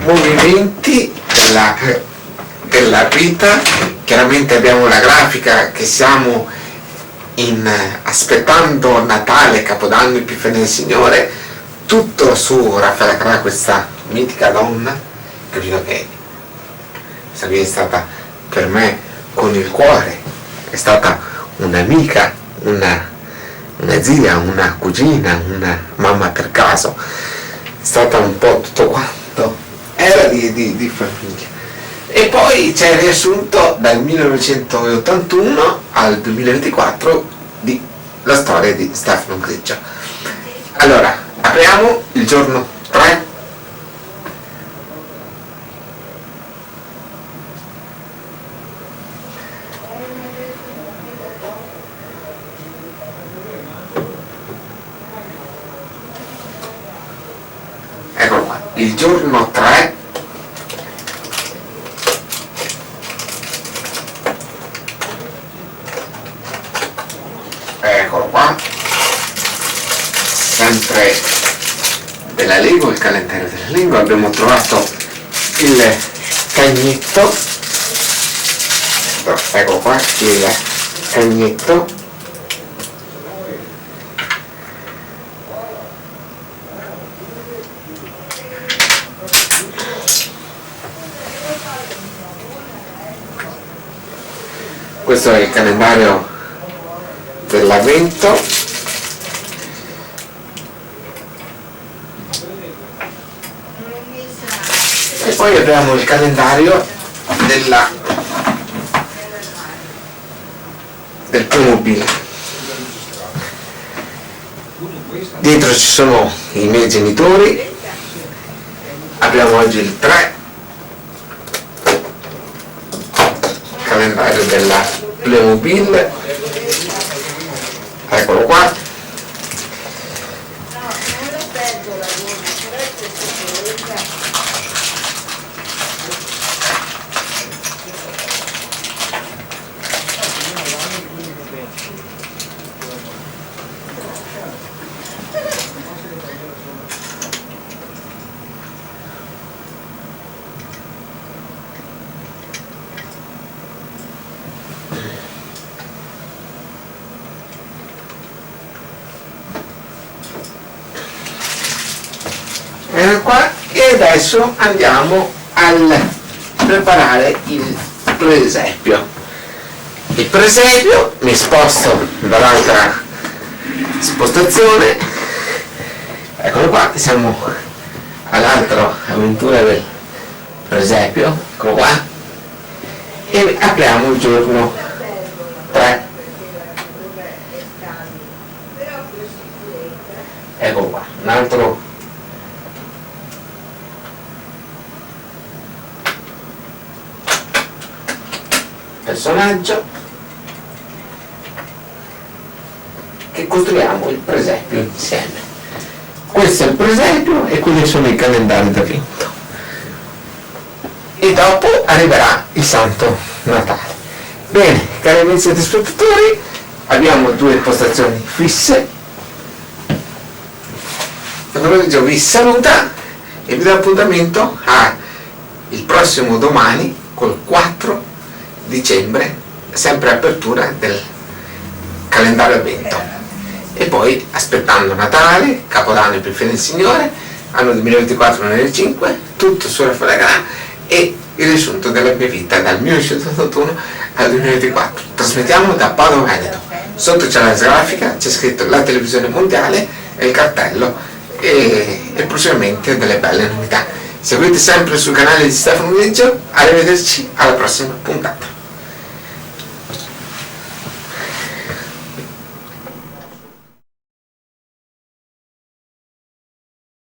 movimenti della vita. Chiaramente abbiamo la grafica che siamo aspettando Natale, Capodanno, Epifania del Signore, tutto su Raffaella Carrà, questa mitica donna, capito, che è stata per me con il cuore, è stata un'amica, una zia, una cugina, una mamma per caso, è stata un po' tutto quanto, era di famiglia. E poi c'è il riassunto dal 1981 al 2024 di la storia di Stefano Grillo. Allora, apriamo il giorno 3. Eccolo qua, il giorno 3. Eccolo qua, sempre della Lego, il calendario della Lego. Abbiamo trovato il cagnetto, ecco qua il cagnetto, questo è il calendario dell'avvento. E poi abbiamo il calendario del Playmobil. Dietro ci sono i miei genitori. Abbiamo oggi il 3, calendario della Playmobil. Eccolo qua. Qua, e adesso andiamo a preparare il presepio. Il presepio mi sposto dall'altra spostazione, eccolo qua, siamo all'altra avventura del presepio, eccolo qua, e apriamo il giorno 3. Eccolo qua, un altro personaggio che costruiamo il presepio insieme. Questo è il presepio e quelli sono i calendari d'avvento. E dopo arriverà il Santo Natale. Bene, cari amici e spettatori, abbiamo 2 postazioni fisse. Fernando vi saluta e vi dà appuntamento il prossimo domani col 4 dicembre, sempre apertura del calendario avvento, e poi aspettando Natale, Capodanno, Epifania del Signore, anno 2024-2025, tutto su Raffaella Carrà e il riassunto della mia vita dal 1981 al 2024. Trasmettiamo da Padova Veneto. Sotto c'è la grafica, c'è scritto la televisione mondiale e il cartello e prossimamente delle belle novità. Seguite sempre sul canale di Stefano Grillo. Arrivederci alla prossima puntata.